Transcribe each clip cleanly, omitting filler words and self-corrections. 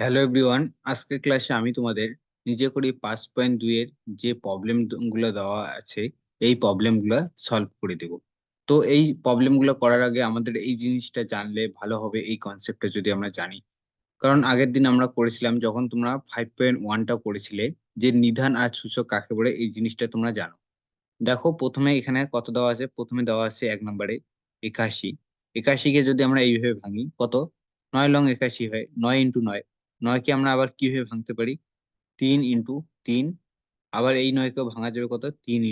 Hello everyone, আজকের ক্লাসে আমি তোমাদের নিজে করি 5.2 এর যে প্রবলেম গুলো দেওয়া আছে এই প্রবলেম গুলো সলভ করে দেব। তো এই প্রবলেম গুলো করার আগে আমাদের এই জিনিসটা জানলে ভালো হবে, এই কনসেপ্টটা যদি আমরা জানি। কারণ আগের দিন আমরা করেছিলাম, যখন তোমরা 5.1টা করেছিলে, যে নিধান আর সূচক কাকে বলে এই জিনিসটা তোমরা জানো। দেখো, প্রথমে এখানে কত দেওয়া আছে, প্রথমে দেওয়া আছে 1 নম্বরে 81। 81 কে যদি আমরা এইভাবে ভাঙি, কত 9 লং 81 হয়, 9 × 9। 9 কে আমরা আবার কিভাবে ভাঙতে পারি, 3 × 3। আবার এই 9 কেও ভাঙা যাবে কত, 3 ×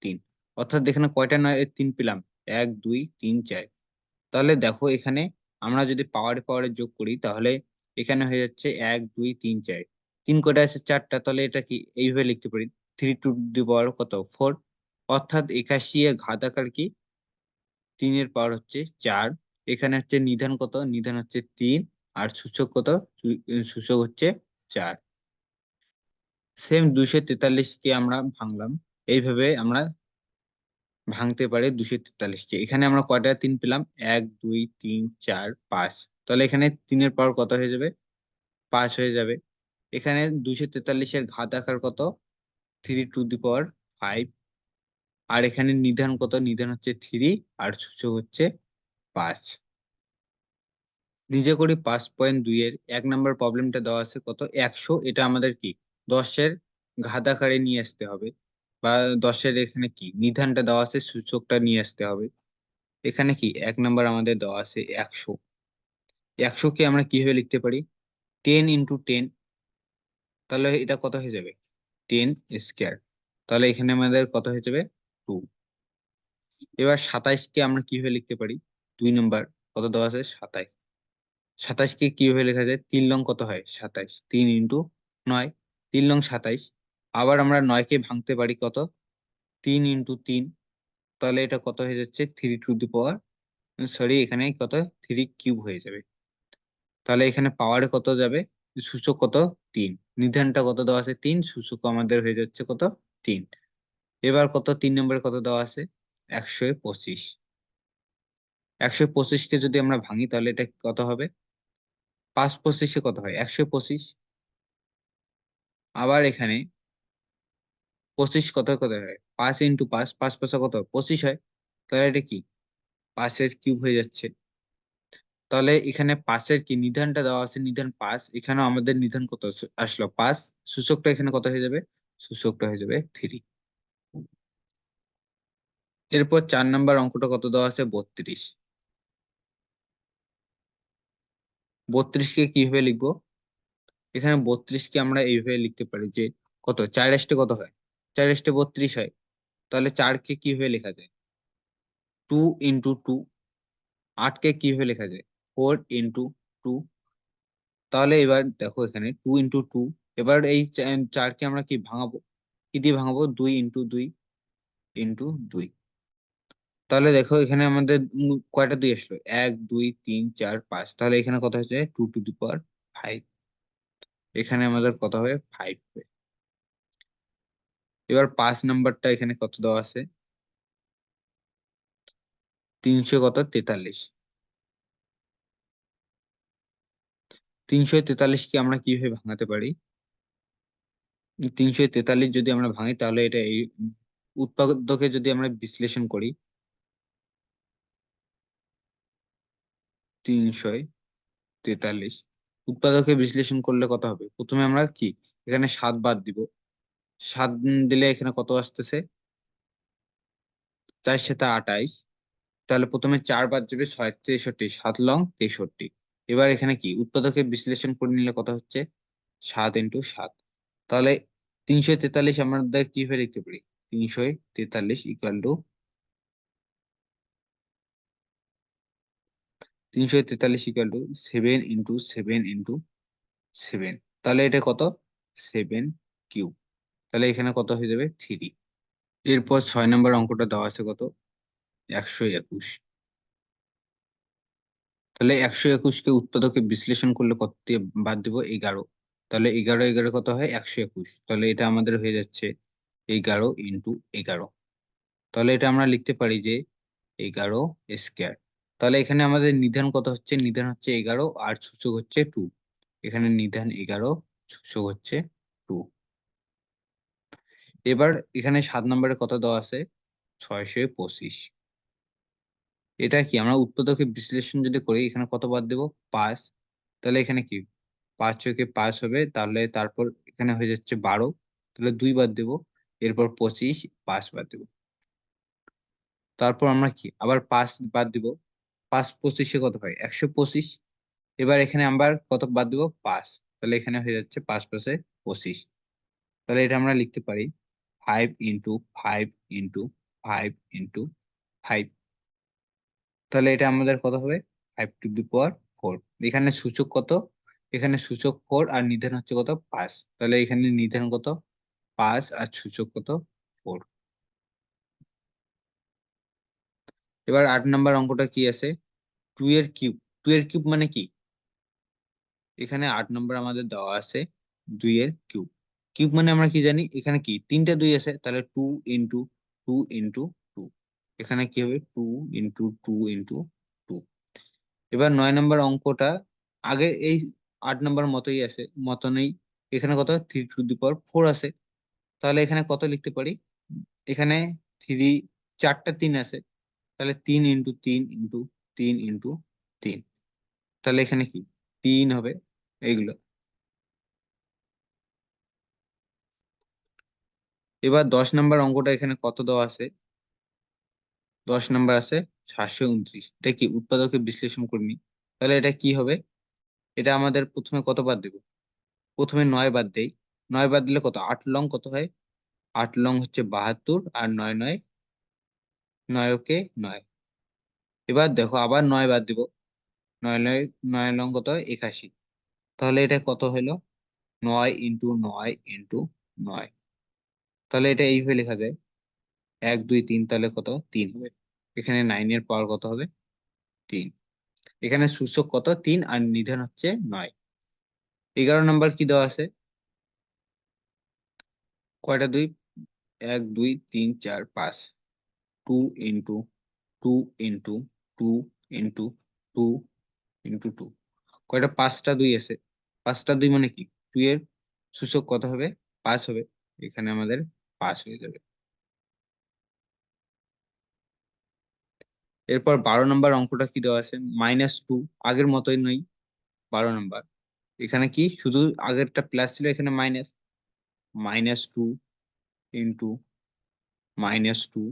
3। অর্থাৎ এখানে কয়টা 9 এর 3 পেলাম, 1 2 3 4। তাহলে দেখো এখানে আমরা যদি পাওয়ারে পাওয়ারে যোগ করি, তাহলে এখানে হয়ে যাচ্ছে 1 2 3 4। তিন কয়টা আছে, 4টা। তাহলে এটা কি এইভাবে লিখতে পারি, 3 টু দি পাওয়ার কত, 4। অর্থাৎ 81 এর ঘাত আকার কি, 3 এর পাওয়ার হচ্ছে 4। এখানে হচ্ছে নিধান কত, নিধান হচ্ছে 3। আর সূচক কত, সূচক হচ্ছে 4। সেম 243 কে আমরা ভাঙলাম, এইভাবে আমরা ভাঙতে পারে 243 কে। এখানে আমরা কয়টা 3 পেলাম, 1 2 3 4 5। তাহলে এখানে 3 এর পাওয়ার কত হয়ে যাবে, 5 হয়ে যাবে। এখানে 243 এর ঘাত আকার কত, 3 টু দি পাওয়ার 5। আর এখানে নিধান কত, নিধান হচ্ছে 3। আর সূচক হচ্ছে 5। নিজে করি 5.2 এর 1 নম্বর প্রবলেমটা দেওয়া আছে কত, 100। এটা আমাদের কি 10-এর ঘাত আকারে নিয়ে আসতে হবে, বা 10-এর এখানে কি নিধানটা দেওয়া আছে, সূচকটা নিয়ে আসতে হবে। এখানে কি 1 নম্বর আমাদের দেওয়া আছে 100। 100 কে আমরা কিভাবে লিখতে পারি, 10 × 10। তাহলে এটা কত হয়ে যাবে, 10 স্কয়ার। তাহলে এখানে আমাদের কত হয়ে যাবে, 2। এবার 27-কে আমরা কিভাবে লিখতে পারি, 2 নম্বর কত দেওয়া আছে, 27। 27-কে কিভাবে লেখা যায়, 3 লং কত হয়, 27। 3 × 9, 3 লং 27। আবার আমরা 9-কে ভাঙতে পারি কত, 3 × 3। তাহলে এটা কত হয়ে যাচ্ছে, 3 টু দি পাওয়ার, সরি এখানে কত, 3 কিউব হয়ে যাবে। তাহলে এখানে পাওয়ারে কত যাবে, সূচক কত, 3। নিধানটা কত দেওয়া আছে, 3। সূচক আমাদের হয়ে যাচ্ছে কত, 3। এবার কত, 3 নম্বরে কত দেওয়া আছে, 125। 125-কে যদি আমরা ভাঙি, তাহলে এটা কত হবে, 5 × 25-এ কত হয়, 125। আবার এখানে 25 কত কত হয়, 5 × 5, 5 × 5 কত, 25 হয়। তাহলে এটা কি 5-এর কিউব হয়ে যাচ্ছে। তাহলে এখানে 5-এর কি নিধানটা দেওয়া আছে, নিধান 5। এখানেও আমাদের নিধান কত আসলো, 5। সূচকটা এখানে কত হয়ে যাবে, সূচকটা হয়ে যাবে 3। এরপর 4 নম্বর অঙ্কটা কত দেওয়া আছে, 32। 32-কে কিভাবে লিখবো, এখানে 32-কে আমরা এইভাবে লিখতে পারি যে, কত 4 কত হয়, 4 32 হয়। তাহলে 4-কে কিভাবে লেখা যায়, 2 × 2। 8-কে কিভাবে লেখা যায়, 4 × 2। তাহলে এবার দেখো এখানে 2 × 2। এবার এই 4-কে আমরা কি ভাঙাবো, কি দিয়ে ভাঙাবো, 2 × 2 × 2। তাহলে দেখো এখানে আমাদের কয়টা 2 আসলো, 1 2 3 4 5। তাহলে এখানে কত হচ্ছে, 2 টু দি পাওয়ার 5। এখানে আমাদের কত হবে, 5 হবে। এবার 5 নম্বরটা এখানে কত দেওয়া আছে, 300 কত 43। 343-কে আমরা কিভাবে ভাঙাতে পারি, 343 যদি আমরা ভাঙি, তাহলে এটা এই উৎপাদকে যদি আমরা বিশ্লেষণ করি, 343 উৎপাদকে বিশ্লেষণ করলে কত হবে, প্রথমে আমরা কি এখানে 7 বাদ দিব। 7 দিলে এখানে কত আসতেছে, 4 × 7 = 28। তাহলে প্রথমে 4 বাদ যাবে, 6 × 63, 7 লং 63। এবার এখানে কি উৎপাদকে বিশ্লেষণ করে নিলে কত হচ্ছে, 7 × 7। তাহলে 343 আমাদের কিভাবে লিখতে পারি, 343 ইকুয়াল টু 7 × 7 তাহলে এটা কত, 7 কিউব। তাহলে এখানে কত হয়ে যাবে, 3। এরপর 6 নম্বর অঙ্কটা দেওয়া আছে কত, 121। তাহলে 121-কে উৎপাদকে বিশ্লেষণ করলে কত দিয়ে বাদ দিব, 11। তাহলে 11 11 কত হয়, 121। তাহলে এটা আমাদের হয়ে যাচ্ছে 11 × 11। তাহলে এটা আমরা লিখতে পারি যে 11 স্কয়ার। তাহলে এখানে আমাদের নিধান কত হচ্ছে, নিধান হচ্ছে 11। আর সূচক হচ্ছে 2। এখানে নিধান 11, সূচক হচ্ছে 2। এবার এখানে 7 নম্বরে কত দেওয়া আছে? 625। এটা কি আমরা উৎপাদকের বিশ্লেষণ যদি করি, এখানে কত বাদ দেব? 5। তাহলে এখানে কি 5 ছয়কে 5 হবে, তাহলে তারপর এখানে হয়ে যাচ্ছে 12, তাহলে 2 বাদ দেব, এরপর 25, 5 বাদ দেব। তারপর আমরা কি আবার 5 বাদ দিব, 5 25-এ কত হয়? 125। এবার এখানে আবার কত বাদ দিব? 5। তাহলে এখানে হয়ে যাচ্ছে 5 5-এ 25। তাহলে এটা আমরা লিখতে পারি 5 ইন্টু 5 ইন্টু 5 ইন্টু 5। তাহলে এটা আমাদের কত হবে? 5 টু দি পাওয়ার 4। এখানে সূচক কত? এখানে সূচক 4 আর নিধান হচ্ছে কত? 5। তাহলে এখানে নিধান কত? 5 আর সূচক কত? 4। এবার 8 নাম্বার অঙ্কটা কি আছে? 2 এর কিউব। 2 এর কিউব মানে কি? এখানে 8 নম্বর আমাদের দেওয়া আছে 2 এর কিউব। কিউব মানে আমরা কি জানি? এখানে কি 3টা 2 আছে, তাহলে 2 ইন্টু 2 ইন্টু 2। এখানে কি হবে? 2 ইন্টু 2 ইন্টু 2। এবার 9 নম্বর অঙ্কটা আগে এই 8 নম্বর মতোই আছে, মতনই। এখানে কত? 3 টু দি পাওয়ার 4 আছে। তাহলে এখানে কত লিখতে পারি? এখানে 3, 4টা 3 আছে, তাহলে 3 ইন্টু 3 ইন্টু 3 ইন্টু 3। তাহলে এখানে কি 3 হবে এইগুলো। এবার 10 নাম্বার অঙ্কটা এখানে কত দেওয়া আছে? 10 নাম্বার আছে 729। এটা কি উৎপাদকে বিশ্লেষণ করিনি, তাহলে এটা কি হবে? এটা আমাদের প্রথমে কত বাদ দেব? প্রথমে 9 বাদ দেই। 9 বাদ দিলে কত? 8 লং কত হয়? 8 লং হচ্ছে 72, আর 9 9, 9 ওকে 9। এবার দেখো আবার 9 বাদ দিব। 9 9, 9 লং কত হয়? 81। তাহলে এটা কত হলো? 9 ইন্টু 9 ইন্টু 9। তাহলে এটা এইভাবে লেখা যায় 1 2 3, তাহলে কত? 3 হবে। এখানে 9 এর পাওয়ার কত হবে? 3। এখানে সূচক কত? 3 আর নিধান হচ্ছে 9। 11 নাম্বার কি দেওয়া আছে? কয়টা 2? 1 2 3 4 5। 2 ইন্টু 2 ইন্টু 2 ইন্টু 2 ইন্টু 2। কয়টা? 5টা 2 আছে। 5টা 2 মানে কি 2 এর সূচক কত হবে? 5 হবে। এখানে আমাদের 5 হয়ে যাবে। এরপর 12 নম্বর অঙ্কটা কি দেওয়া আছে? -2, আগের মতোই নই। 12 নাম্বার এখানে কি শুধু আগেরটা প্লাস ছিল, এখানে মাইনাস। -2 into -2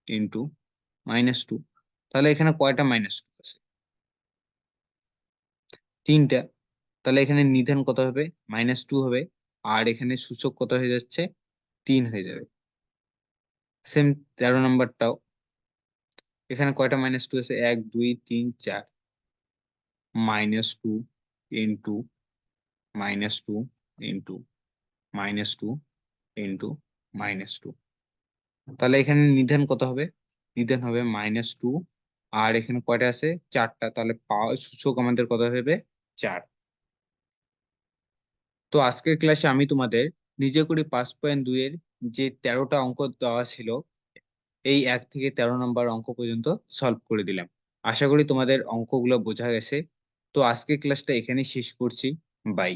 into -2। তাহলে এখানে কয়টা -2 আছে? 3টা। তাহলে এখানে নিধান কত হবে? -2 হবে। আর এখানে সূচক কত হয়ে যাচ্ছে? 3 হয়ে যাবে। সেম 13 নাম্বারটাও। এখানে কয়টা -2 আছে? 1 2 3 4। -2 ইন্টু -2 ইন্টু -2 ইন্টু -2। তাহলে এখানে নিধান কত হবে? নিধান হবে -2। আর এখানে কয়টা আছে? 4টা। তাহলে পাওয়ার সূচক আমাদের কত হবে? 4। তো আজকের ক্লাসে আমি তোমাদের নিজে করে 5.2 এর যে 13টা অঙ্ক দেওয়া ছিল, এই 1 থেকে 13 নম্বর অঙ্ক পর্যন্ত সলভ করে দিলাম। আশা করি তোমাদের অঙ্কগুলো বোঝা গেছে। তো আজকের ক্লাসটা এখানেই শেষ করছি। বাই।